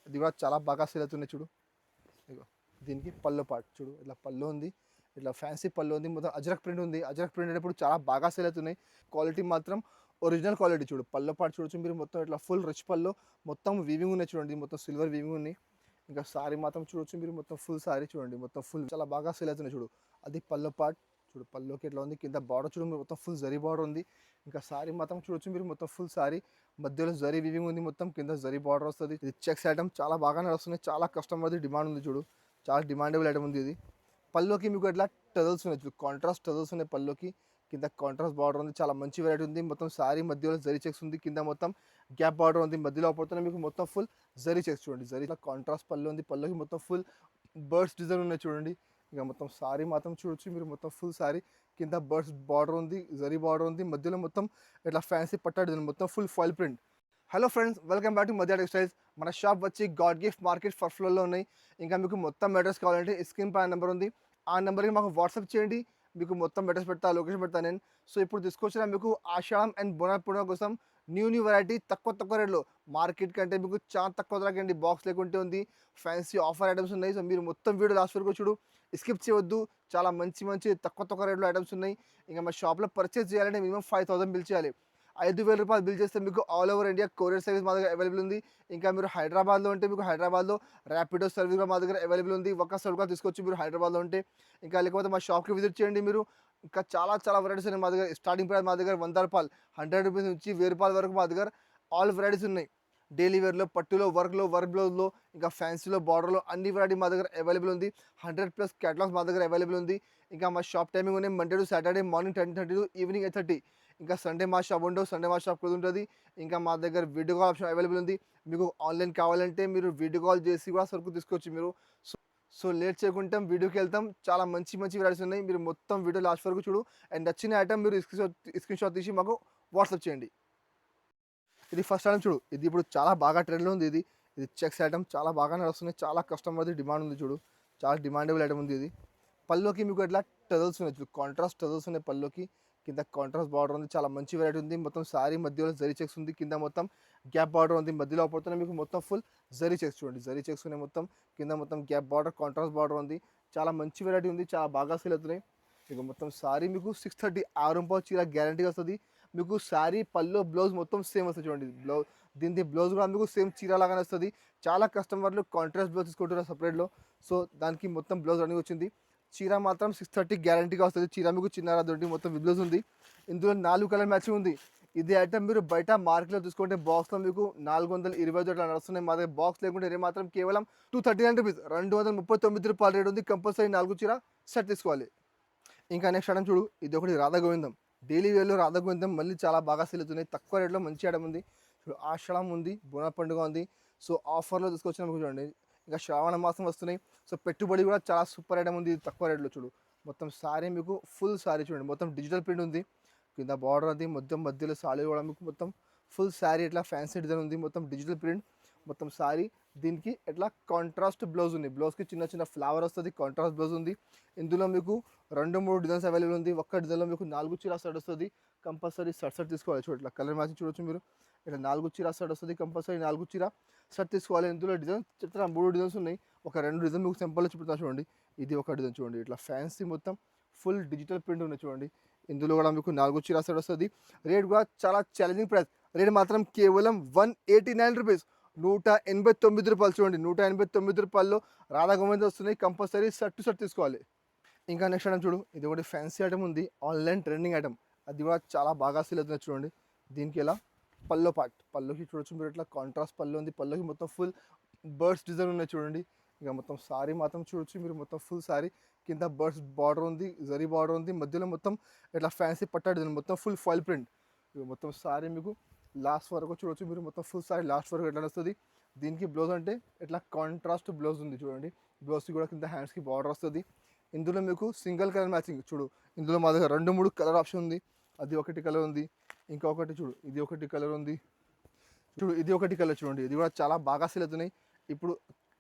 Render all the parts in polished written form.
ఇది కూడా చాలా బాగా సేల్ అవుతున్నాయి చూడు. ఇగో దీనికి పళ్ళు పార్ట్ చూడు, ఇట్లా పళ్ళు ఉంది, ఇట్లా ఫ్యాన్సీ పళ్ళు ఉంది, మొత్తం అజ్రక్ ప్రింట్ ఉంది. అజ్రక్ ప్రింట్ అనేప్పుడు చాలా బాగా సేల్ అవుతున్నాయి. క్వాలిటీ మాత్రం ఒరిజినల్ క్వాలిటీ చూడు. పళ్ళు పార్ట్ చూడొచ్చు మీరు, మొత్తం ఇట్లా ఫుల్ రిచ్ పళ్ళు, మొత్తం వీవింగ్ ఉన్నాయి చూడండి, మొత్తం సిల్వర్ వీవింగ్ ఉన్నాయి. ఇంకా సారీ మాత్రం చూడొచ్చు మీరు, మొత్తం ఫుల్ సారీ చూడండి, మొత్తం ఫుల్ చాలా బాగా సేల్ అవుతున్నాయి చూడు. అది పళ్ళు పార్ట్ చూడు, పళ్ళుకి ఎట్లా ఉంది, కింద బార్డర్ చూడు మీరు, మొత్తం ఫుల్ జరీ బార్డర్ ఉంది. ఇంకా సారీ మాత్రం చూడొచ్చు మీరు, మొత్తం ఫుల్ సారీ మధ్యలో జరీ వీవింగ్ ఉంది, మొత్తం కింద జరీ బార్డర్ వస్తుంది. ఇది చెక్స్ ఐటమ్ చాలా బాగా నడుస్తున్నాయి, చాలా కస్టమర్ది డిమాండ్ ఉంది చూడు, చాలా డిమాండబుల్ ఐటమ్ ఉంది ఇది. పళ్ళుకి మీకు ఎట్లా టజల్స్ ఉన్నాయి చూడు, కాంట్రాస్ట్ టజల్స్ ఉన్నాయి పళ్ళుకి, కింద కాంట్రాస్ట్ బార్డర్ ఉంది, చాలా మంచి వెరైటీ ఉంది. మొత్తం సారీ మధ్యలో జరీ చెక్స్ ఉంది, కింద మొత్తం గ్యాప్ బార్డర్ ఉంది, మధ్యలో పడుతున్న మీకు మొత్తం ఫుల్ జరీ చెక్స్ చూడండి. జరీ కాంట్రాస్ట్ పళ్ళు ఉంది, పళ్ళుకి మొత్తం ఫుల్ బర్డ్స్ డిజైన్ ఉన్నాయి చూడండి. ఇక మొత్తం సారీ మాత్రం చూడొచ్చు మీరు, మొత్తం ఫుల్ సారీ కింద బర్డ్స్ బార్డర్ ఉంది, జరీ బార్డర్ ఉంది, మధ్యలో మొత్తం ఇట్లా ఫ్యాన్సీ పట్టా డిజైన్, మొత్తం full foil print. Hello friends, welcome back to మధ్య టెక్స్టైల్స్. మన షాప్ వచ్చి గాడ్ గిఫ్ట్ మార్కెట్ ఫస్ట్ ఫ్లోర్లో ఉన్నాయి. ఇంకా మీకు మొత్తం అడ్రస్ కావాలంటే స్క్రీన్ పై నెంబర్ ఉంది, ఆ నెంబర్కి మాకు వాట్సాప్ చేయండి, మీకు మొత్తం అడ్రస్ పెడతా, లొకేషన్ పెడతా నేను. సో ఇప్పుడు తీసుకొచ్చిన మీకు ఆషాఢం అండ్ బోనాల పండుగ కోసం న్యూ వెరైటీ తక్కువ రేట్లో, మార్కెట్ కంటే మీకు చాలా తక్కువ ధరకండి, బాక్స్ లేకుంటే ఉంది, ఫ్యాన్సీ ఆఫర్ ఐటమ్స్ ఉన్నాయి. సో మీరు మొత్తం వీడియో లాస్ట్ వరకు చూడు, స్కిప్ చేయవద్దు. చాలా మంచి తక్కువ రేట్లో ఐటమ్స్ ఉన్నాయి. ఇంకా మా షాప్లో పర్చేస్ చేయాలంటే మినిమం 5,000 బిల్ చేయాలి. 5,000 రూపాయలు బిల్ చేస్తే మీకు all over India courier service మా దగ్గర అవైలబుల్ ఉంది. ఇంకా మీరు హైదరాబాద్లో ఉంటే మీకు హైదరాబాద్లో ర్యాపిడో సర్వీస్ కూడా మా దగ్గర అవైలబుల్ ఉంది. ఒక్కసారి కూడా తీసుకోవచ్చు మీరు హైదరాబాద్లో ఉంటే. ఇంకా లేకపోతే మా షాప్కి విజిట్ చేయండి మీరు. ఇంకా చాలా వెరైటీస్ ఉన్నాయి మా దగ్గర. స్టార్టింగ్ ప్రైస్ మా దగ్గర 100 రూపాయలు, 100 రూపీస్ నుంచి 1000 రూపాయల వరకు మా దగ్గర ఆల్ వెరైటీస్ ఉన్నాయి. డైలీ వేర్లో, పట్టులో, వర్క్ బ్లౌజ్లో, ఇంకా ఫ్యాన్సీలో, బార్డర్లో అన్ని వెరైటీ మా దగ్గర అవైలబుల్ ఉంది. 100+ క్యాటలాగ్స్ మా దగ్గర అవైలబుల్ ఉంది. ఇంకా మా షాప్ టైమింగ్ ఉన్నాయి Monday to Saturday morning 10:30 to evening 8:30. ఇంకా సండే మా షాప్ ఉండవు, సండే మా షాప్ క్లోజ్ ఉంటుంది. ఇంకా మా దగ్గర వీడియో కాల్ ఆప్షన్ అవైలబుల్ ఉంది. మీకు ఆన్లైన్ కావాలంటే మీరు వీడియో కాల్ చేసి కూడా సరుకు తీసుకోవచ్చు మీరు. సో లేట్ చేయకుండా వీడియోకి వెళ్తాం. చాలా మంచి వెరైటీస్ ఉన్నాయి, మీరు మొత్తం వీడియో లాస్ట్ వరకు చూడు. అండ్ నచ్చిన ఐటమ్ మీరు స్క్రీన్ షాట్ తీసి మాకు వాట్సాప్ చేయండి. ఇది ఫస్ట్ ఐటమ్ చూడు, ఇది ఇప్పుడు చాలా బాగా ట్రెండ్లో ఉంది. ఇది చెక్స్ ఐటమ్ చాలా బాగా నడుస్తున్నాయి, చాలా కస్టమర్ది డిమాండ్ ఉంది చూడు, చాలా డిమాండబుల్ ఐటమ్ ఉంది ఇది. పళ్ళుకి మీకు ఎట్లా టజల్స్ ఉన్నాయి చూడు, కాంట్రాస్ట్ టజల్స్ ఉన్నాయి పళ్ళుకి, కింద కాంట్రాస్ట్ బార్డర్ ఉంది, చాలా మంచి వెరైటీ ఉంది. మొత్తం సారీ మధ్యలో జరీ చెక్స్ ఉంది, కింద మొత్తం గ్యాప్ బార్డర్ ఉంది, మధ్యలో పడుతున్న మీకు మొత్తం ఫుల్ జరీ చెక్స్ చూడండి. జరీ చెక్స్ ఉన్నాయి మొత్తం, కింద మొత్తం గ్యాప్ బార్డర్ కాంట్రాస్ట్ బార్డర్ ఉంది, చాలా మంచి వెరైటీ ఉంది, చాలా బాగా సేల్ అవుతున్నాయి. ఇక మొత్తం సారీ మీకు 630 6 చీర గ్యారంటీగా వస్తుంది. మీకు శారీ పళ్ళు బ్లౌజ్ మొత్తం సేమ్ వస్తుంది చూడండి. దీని బ్లౌజ్ కూడా మీకు సేమ్ చీర లాగానే వస్తుంది. చాలా కస్టమర్లు కాంట్రాస్ట్ బ్లౌజ్ తీసుకుంటున్నారు సపరేట్లో. సో దానికి మొత్తం బ్లౌజ్ రన్నింగ్ వచ్చింది. చీర మాత్రం 630 గ్యారంటీగా వస్తుంది. చీర మీకు చిన్నరా దొరికి మొత్తం బ్లౌజ్ ఉంది. ఇందులో 4 కలర్ మ్యాచింగ్ ఉంది. ఇది ఐటమ్ మీరు బయట మార్కెట్లో తీసుకుంటే బాక్స్లో మీకు 420 అట్లా నడుస్తున్నాయి. మా దగ్గర బాక్స్ లేకుంటే ఇది మాత్రం కేవలం 239 రూపీస్, 239 రూపాయల రేట్ ఉంది. కంపల్సరీ 4 చీర సెట్ తీసుకోవాలి. ఇంకా నెక్స్ట్ ఐటమ్ చూడు, ఇది ఒకటి రాధా గోవిందం. డైలీ వేర్లో రాధా గోవిందం మళ్ళీ చాలా బాగా సేల్ అవుతున్నాయి, తక్కువ రేట్లో మంచి ఐటమ్ ఉంది చూడు. ఆషాఢం ఉంది, బోనాల పండుగ ఉంది, సో ఆఫర్లో తీసుకొచ్చిన చూడండి. ఇంకా శ్రావణ మాసం వస్తున్నాయి, సో పెట్టుబడి కూడా చాలా సూపర్ ఐటమ్ ఉంది తక్కువ రేట్లో చూడు. మొత్తం సారీ మీకు ఫుల్ సారీ చూడండి, మొత్తం డిజిటల్ ప్రింట్ ఉంది, కింద బార్డర్ ఉంది, మొత్తం మధ్యలో సారీ కూడా మీకు మొత్తం ఫుల్ శారీ ఇట్లా ఫ్యాన్సీ డిజైన్ ఉంది, మొత్తం డిజిటల్ ప్రింట్ మొత్తం సారీ. దీనికి ఎట్లా కాంట్రాస్ట్ బ్లౌజ్ ఉంది, బ్లౌజ్కి చిన్న ఫ్లవర్ వస్తుంది, కాంట్రాస్ట్ బ్లౌజ్ ఉంది. ఇందులో మీకు 2-3 డిజైన్స్ అవైలబుల్ ఉంది. ఒక్క డిజైన్లో మీకు 4 చీర సెట్ వస్తుంది. కంపల్సరీ సెట్ తీసుకోవాలి చూడండి. ఇట్లా కలర్ మ్యాచింగ్ చూడొచ్చు మీరు, ఇట్లా 4 చీర సెట్ వస్తుంది. కంపల్సరీ 4 చీర సెట్ తీసుకోవాలి. ఇందులో డిజైన్స్ చెప్తారా, 3 డిజైన్స్ ఉన్నాయి. ఒక 2 డిజైన్ మీకు సింపుల్గా చూపుతాను చూడండి. ఇది ఒక డిజైన్ చూడండి, ఇట్లా ఫ్యాన్సీ మొత్తం ఫుల్ డిజిటల్ ప్రింట్ ఉన్నాయి చూడండి. ఇందులో కూడా మీకు 4 చీర సెట్ వస్తుంది. రేట్ కూడా చాలా ఛాలెంజింగ్ ప్రైస్. రేట్ మాత్రం కేవలం 189 రూపీస్, 189 రూపాయలు చూడండి. 189 రూపాయల్లో రాధా గోవిందం వస్తున్నాయి. కంపల్సరీ సెట్ తీసుకోవాలి. ఇంకా నెక్స్ట్ ఐటమ్ చూడు, ఇది ఒకటి ఫ్యాన్సీ ఐటమ్ ఉంది, ఆన్లైన్ ట్రెండింగ్ ఐటమ్. అది కూడా చాలా బాగా సేల్ అవుతుంది చూడండి. దీనికి ఎలా పల్లో పార్ట్, పల్లోకి చూడొచ్చు మీరు, ఇట్లా కాంట్రాస్ట్ పళ్ళు ఉంది, పల్లోకి మొత్తం ఫుల్ బర్డ్స్ డిజైన్ ఉన్నాయి చూడండి. ఇక మొత్తం సారీ మాత్రం చూడొచ్చు మీరు, మొత్తం ఫుల్ సారీ కింద బర్డ్స్ బార్డర్ ఉంది, జరీ బార్డర్ ఉంది, మధ్యలో మొత్తం ఇట్లా ఫ్యాన్సీ పట్టా డిజైన్, మొత్తం ఫుల్ ఫాయిల్ ప్రింట్. ఇక మొత్తం సారీ మీకు లాస్ట్ వరకు చూడొచ్చు మీరు, మొత్తం ఫుల్ సారీ లాస్ట్ వరకు ఎట్లా వస్తుంది. దీనికి బ్లౌజ్ అంటే ఇట్లా కాంట్రాస్ట్ బ్లౌజ్ ఉంది చూడండి. బ్లౌజ్కి కూడా కింద హ్యాండ్స్కి బార్డర్ వస్తుంది. ఇందులో మీకు సింగిల్ కలర్ మ్యాచింగ్ చూడు. ఇందులో మా దగ్గర 2-3 కలర్ ఆప్షన్ ఉంది. అది ఒకటి కలర్ ఉంది, ఇంకొకటి చూడు, ఇది ఒకటి కలర్ ఉంది చూడు, ఇది ఒకటి కలర్ చూడండి. ఇది కూడా చాలా బాగా సేల్ అవుతున్నాయి. ఇప్పుడు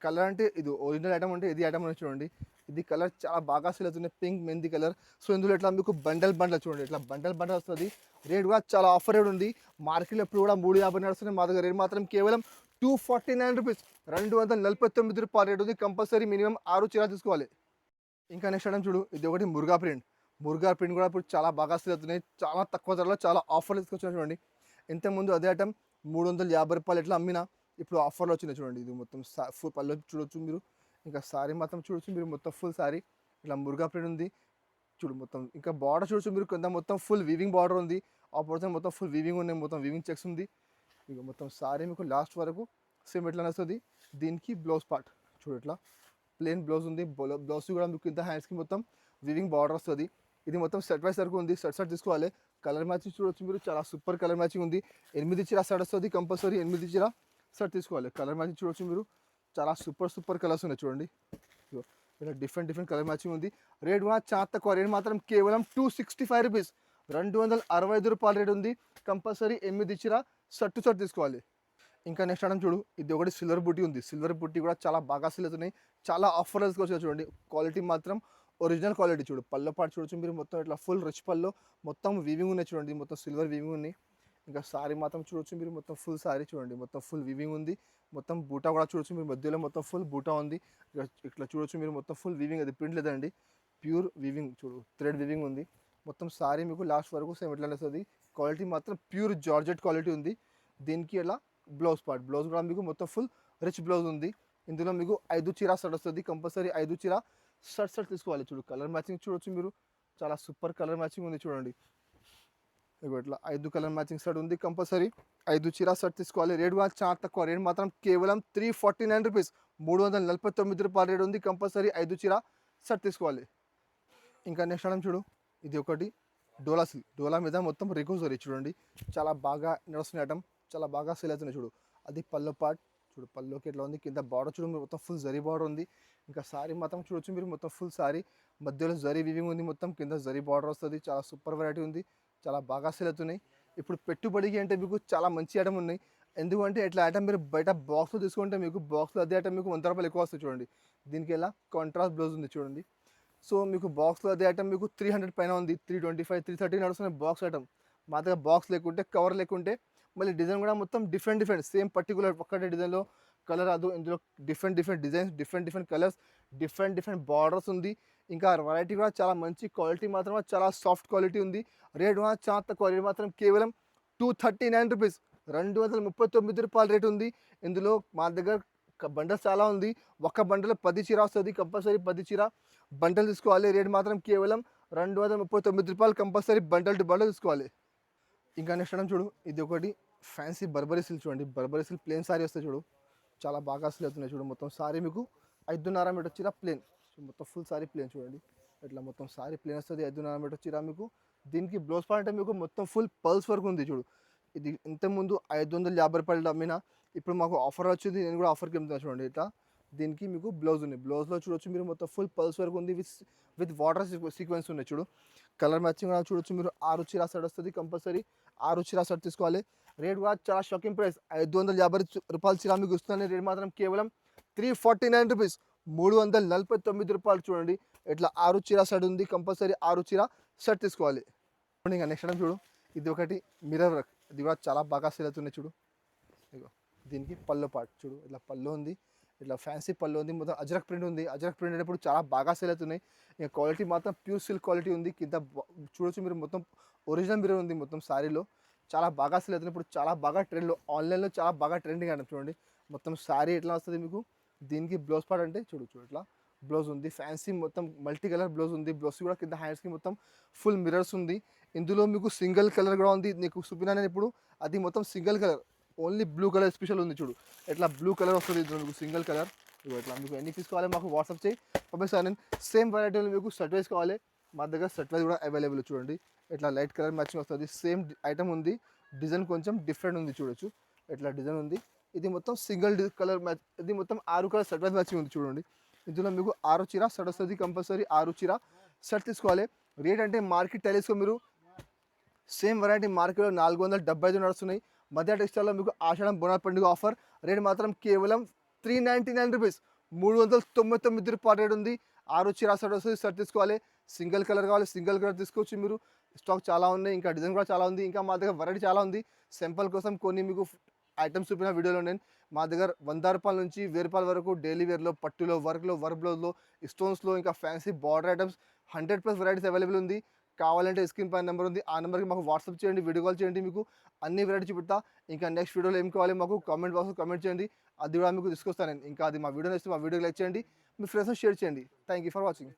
కలర్ అంటే ఇది ఒరిజినల్ ఐటమ్, అంటే ఇది ఐటమ్ అనేది చూడండి. ఇది కలర్ చాలా బాగా సేల్ అవుతుంది, పింక్ మెంది కలర్. సో ఇందులో ఇట్లా మీకు బండల్ చూడండి, ఇట్లా బండల్ వస్తుంది. రేట్ కూడా చాలా ఆఫర్ రేట్ ఉంది. మార్కెట్లో ఎప్పుడు కూడా 350 నడుస్తుంది, మా దగ్గర రేట్ మాత్రం కేవలం రూ. 249 రేట్ ఉంది. కంపల్సరీ మినిమం 6 చీర తీసుకోవాలి. ఇంకా నెక్స్ట్ ఐటమ్ చూడు, ఇది ఒకటి మురుగా ప్రింట్. మురుగా ప్రింట్ కూడా ఇప్పుడు చాలా బాగా సేల్ అవుతున్నాయి. చాలా తక్కువ ధరలో చాలా ఆఫర్లు తీసుకొచ్చిన చూడండి. ఇంతకుముందు అదే ఐటమ్ రూ. 350 ఎట్లా అమ్మినా ఇప్పుడు ఆఫర్లో వచ్చినాయి చూడండి. ఇది మొత్తం ఫుల్ పళ్ళు చూడొచ్చు మీరు. ఇంకా సారీ మాత్రం చూడొచ్చు మీరు, మొత్తం ఫుల్ సారీ ఇట్లా మురుగా ప్రింట్ ఉంది చూడు. మొత్తం ఇంకా బార్డర్ చూడొచ్చు మీరు, కొంత మొత్తం ఫుల్ వీవింగ్ బార్డర్ ఉంది. ఆ పొడితే మొత్తం ఫుల్ వీవింగ్ ఉన్నాయి, మొత్తం వీవింగ్ చెక్స్ ఉంది. ఇక మొత్తం సారీ మీకు లాస్ట్ వరకు సేమ్ ఎట్లా వస్తుంది. దీనికి బ్లౌజ్ పార్ట్ చూడు, ఇట్లా ప్లెయిన్ బ్లౌజ్ ఉంది. బ్లౌజ్ కూడా మీకు ఇంత హ్యాండ్స్కి మొత్తం వీవింగ్ బార్డర్ వస్తుంది. ఇది మొత్తం సెట్ వైస్ వరకు ఉంది. సెట్ తీసుకోవాలి. కలర్ మ్యాచింగ్ చూడొచ్చు మీరు, చాలా సూపర్ కలర్ మ్యాచింగ్ ఉంది. 8 చీర సెట్ వస్తుంది. కంపల్సరీ 8 చీర సెట్ తీసుకోవాలి. కలర్ మ్యాచింగ్ చూడొచ్చు మీరు, చాలా సూపర్ కలర్స్ ఉన్నాయి చూడండి. ఇలా డిఫరెంట్ కలర్ మ్యాచింగ్ ఉంది. రేట్ కూడా చాలా తక్కువ. రేట్ మాత్రం కేవలం రూ. 265 రేట్ ఉంది. కంపల్సరీ 8 చీర సెట్ తీసుకోవాలి. ఇంకా నెక్స్ట్ ఐటమ్ చూడు, ఇది ఒకటి సిల్వర్ బుట్టి ఉంది. సిల్వర్ బుట్టి కూడా చాలా బాగా సేల్ అవుతున్నాయి. చాలా ఆఫర్లు తీసుకొచ్చారు చూడండి. క్వాలిటీ మాత్రం ఒరిజినల్ క్వాలిటీ చూడు. పళ్ళు పాటు చూడొచ్చు మీరు, మొత్తం ఇట్లా ఫుల్ రిచ్ పళ్ళు, మొత్తం వీవింగ్ ఉన్నాయి చూడండి. మొత్తం సిల్వర్ వీవింగ్ ఉన్నాయి. ఇంకా సారీ మాత్రం చూడొచ్చు మీరు, మొత్తం ఫుల్ సారీ చూడండి, మొత్తం ఫుల్ వీవింగ్ ఉంది. మొత్తం బూటా కూడా చూడొచ్చు మీరు, మధ్యలో మొత్తం ఫుల్ బూటా ఉంది. ఇట్లా చూడొచ్చు మీరు, మొత్తం ఫుల్ వీవింగ్, అది ప్రింట్ లేదండి, ప్యూర్ వీవింగ్ చూడు, థ్రెడ్ వీవింగ్ ఉంది. మొత్తం సారీ మీకు లాస్ట్ వరకు సేమ్ ఎట్లా వస్తుంది. క్వాలిటీ మాత్రం ప్యూర్ జార్జెట్ క్వాలిటీ ఉంది. దీనికి ఇలా బ్లౌజ్ పార్ట్, బ్లౌజ్ కూడా మీకు మొత్తం ఫుల్ రిచ్ బ్లౌజ్ ఉంది. ఇందులో మీకు 5 చీర సెట్ వస్తుంది. కంపల్సరీ 5 చీర సెట్ తీసుకోవాలి. చూడు కలర్ మ్యాచింగ్ చూడొచ్చు మీరు, చాలా సూపర్ కలర్ మ్యాచింగ్ ఉంది చూడండి. ఇట్లా 5 కలర్ మ్యాచింగ్ సెట్ ఉంది. కంపల్సరీ 5 చీర సెట్ తీసుకోవాలి. రేట్ కూడా చాలా తక్కువ. రేట్ మాత్రం కేవలం రూ. 349 రేట్ ఉంది. కంపల్సరీ 5 చీర సెట్ తీసుకోవాలి. ఇంకా నెక్స్ట్ ఐటమ్ చూడు, ఇది ఒకటి డోలా సిల్క్. డోలా మీద మొత్తం రికోజరీ చూడండి, చాలా బాగా నడుస్తున్న ఐటమ్, చాలా బాగా సేల్ అవుతున్నాయి చూడు. అది పళ్ళు పార్ట్ చూడు, పళ్ళుకి ఎట్లా ఉంది. కింద బార్డర్ చూడు, మొత్తం ఫుల్ జరీ బార్డర్ ఉంది. ఇంకా సారీ మాత్రం చూడొచ్చు మీరు, మొత్తం ఫుల్ సారీ మధ్యలో జరీ వీవింగ్ ఉంది. మొత్తం కింద జరీ బార్డర్ వస్తుంది. చాలా సూపర్ వెరైటీ ఉంది, చాలా బాగా సేల్ అవుతున్నాయి. ఇప్పుడు పెట్టుబడికి అంటే మీకు చాలా మంచి ఐటమ్ ఉన్నాయి. ఎందుకంటే ఇట్లా ఐటమ్ మీరు బయట బాక్స్లో తీసుకుంటే మీకు బాక్స్లో అదే ఐటమ్ మీకు రూ. 100 ఎక్కువ వస్తుంది చూడండి. దీనికి ఎలా కాంట్రాస్ట్ బ్లౌజ్ ఉంది చూడండి. సో మీకు బాక్స్లో అదే ఐటమ్ మీకు 300 పైన ఉంది. 325 330 నడుస్తున్న బాక్స్ ఐటమ్. మా దగ్గర బాక్స్ లేకుంటే, కవర్ లేకుంటే, మళ్ళీ డిజైన్ కూడా మొత్తం డిఫరెంట్ సేమ్ పర్టికులర్ ఒక్కటే డిజైన్లో కలర్ రాదు. ఇందులో different designs, different colours, different borders ఉంది. ఇంకా వెరైటీ కూడా చాలా మంచి క్వాలిటీ, మాత్రం చాలా సాఫ్ట్ క్వాలిటీ ఉంది. రేట్ కూడా చాలా తక్కువ. రేట్ మాత్రం కేవలం రూ. 239 రేట్ ఉంది. ఇందులో మా దగ్గర బండల్స్ చాలా ఉంది. ఒక్క బండలో 10 చీర వస్తుంది. కంపల్సరీ 10 చీర బండల్ తీసుకోవాలి. రేట్ మాత్రం కేవలం రూ. 239 కంపల్సరీ బండల్ టు బండల్ తీసుకోవాలి. ఇంకా నెక్స్ట్ ఐటమ్ చూడు, ఇది ఒకటి ఫ్యాన్సీ బర్బరీ సిల్క్ చూడండి. బర్బరీ సిల్క్ ప్లేన్ సారీ వస్తుంది చూడు, చాలా బాగా సేల్ అవుతున్నాయి చూడు. మొత్తం సారీ మీకు 5.5 మీటర్ చీర ప్లేన్, మొత్తం ఫుల్ సారీ ప్లేన్ చూడండి. ఇట్లా మొత్తం సారీ ప్లేన్ వస్తుంది. 5.5 మీటర్ చీర మీకు. దీనికి బ్లౌజ్ పార్ట్ అంటే మీకు మొత్తం ఫుల్ పల్స్ వర్క్ ఉంది చూడు. ఇది ఇంతకుముందు రూ. 550 అమ్మినా, ఇప్పుడు మాకు ఆఫర్ వచ్చింది, నేను కూడా ఆఫర్కి అమ్ముతాను చూడండి. ఇట్లా దీనికి మీకు బ్లౌజ్ ఉంది. బ్లౌజ్లో చూడొచ్చు మీరు, మొత్తం ఫుల్ పల్స్ వర్క్ ఉంది. విత్ వాటర్ సీక్వెన్స్ ఉన్నాయి చూడు. కలర్ మ్యాచింగ్ కూడా చూడొచ్చు మీరు. 6 చీర సెట్ వస్తుంది. కంపల్సరీ 6 చీర సెట్ తీసుకోవాలి. రేట్ కూడా చాలా షాకింగ్ ప్రైస్. రూ. 550 చీర మీకు ఇస్తున్నాను. రేట్ మాత్రం కేవలం రూ. 349 చూడండి. ఇట్లా 6 చీర సెట్ ఉంది. కంపల్సరీ 6 చీర సెట్ తీసుకోవాలి. ఇంకా నెక్స్ట్ టైం చూడు, ఇది ఒకటి మిర్రర్ వర్క్. ఇది కూడా చాలా బాగా సేల్ అవుతున్నాయి చూడు. ఇగో దీనికి పళ్ళు పార్ట్ చూడు, ఇట్లా పళ్ళు ఉంది, ఇట్లా ఫ్యాన్సీ పళ్ళు ఉంది. మొత్తం అజ్రక్ ప్రింట్ ఉంది. అజ్రక్ ప్రింట్ అనేప్పుడు చాలా బాగా సేల్ అవుతున్నాయి. ఇంకా క్వాలిటీ మాత్రం ప్యూర్ సిల్క్ క్వాలిటీ ఉంది. కింద చూడొచ్చు మీరు, మొత్తం ఒరిజినల్ మిర్రర్ ఉంది మొత్తం శారీలో. చాలా బాగా సేల్ అవుతున్నాయి. ఇప్పుడు చాలా బాగా ట్రెండ్లో, ఆన్లైన్లో చాలా బాగా ట్రెండింగ్ అంటే చూడండి. మొత్తం శారీ ఎట్లా వస్తుంది మీకు. దీనికి బ్లౌజ్ పార్ట్ అంటే చూడు ఇట్లా బ్లౌజ్ ఉంది. ఫ్యాన్సీ మొత్తం మల్టీ కలర్ బ్లౌజ్ ఉంది. బ్లౌజ్ కూడా కింద హ్యాండ్స్కి మొత్తం ఫుల్ మిర్రర్స్ ఉంది. ఇందులో మీకు సింగిల్ కలర్ కూడా ఉంది. నీకు చూపినాను ఇప్పుడు, అది మొత్తం single colour, only blue colour special ఉంది చూడు. ఇట్లా బ్లూ కలర్ వస్తుంది ఇందులో మీకు సింగిల్ కలర్. ఇట్లా మీకు ఎన్ని పీస్ కావాలి మాకు వాట్సాప్ చేయి, పంపిస్తాను నేను. సేమ్ వెరైటీలో మీకు సెట్ వైస్ కావాలి, మా దగ్గర సెట్ వైస్ కూడా అవైలబుల్ చూడండి. ఇట్లా లైట్ కలర్ మ్యాచింగ్ వస్తుంది. సేమ్ ఐటమ్ ఉంది, డిజైన్ కొంచెం డిఫరెంట్ ఉంది చూడొచ్చు. ఇట్లా డిజైన్ ఉంది. ఇది మొత్తం సింగిల్ కలర్ మ్యాచ్, ఇది మొత్తం 6 కలర్ సెట్ వైస్ మ్యాచింగ్ ఉంది చూడండి. ఇందులో మీకు 6 చీర సెట్ వస్తుంది. కంపల్సరీ 6 చీర సెట్ తీసుకోవాలి. రేట్ అంటే మార్కెట్ టైలిస్కో మీరు సేమ్ వెరైటీ మార్కెట్లో 475 నడుస్తున్నాయి. మధ్య టెక్స్టైల్లో మీకు ఆషాఢం బోనాల పండుగ ఆఫర్. రేట్ మాత్రం కేవలం రూ. 399 రేట్ ఉంది. 6 చీర సెట్ వస్తుంది. సెట్ తీసుకోవాలి. సింగిల్ కలర్ కావాలి, సింగిల్ కలర్ తీసుకోవచ్చు మీరు. స్టాక్ చాలా ఉన్నాయి, ఇంకా డిజైన్ కూడా చాలా ఉంది. ఇంకా మా దగ్గర వెరైటీ చాలా ఉంది. సింపుల్ కోసం కొన్ని మీకు ఐటమ్స్ చూపిన వీడియోలో నేను మా దగ్గర రూ. 100 నుంచి రూ. 1000 వరకు డైలీ వేర్లో, పట్టులో, వర్క్లో, వర్క్ బ్లౌజ్లో, స్టోన్స్లో, ఇంకా fancy border items 100+ varieties available ఉంది. కావాలంటే స్క్రీన్ పైన నెంబర్ ఉంది, ఆ నెంబర్కి మాకు వాట్సాప్ చేయండి, వీడియో కాల్ చేయండి, మీకు అన్ని వెరైటీ చూపిస్తా. ఇంకా నెక్స్ట్ వీడియోలో ఏం కావాలి మాకు కామెంట్ బాక్స్లో కామెంట్ చేయండి, అది కూడా మీకు తీసుకొస్తాను నేను. ఇంకా అది మా వీడియో నచ్చితే మా వీడియోకి లైక్ చేయండి, మీ ఫ్రెండ్స్ షేర్ చేయండి. Thank you for watching.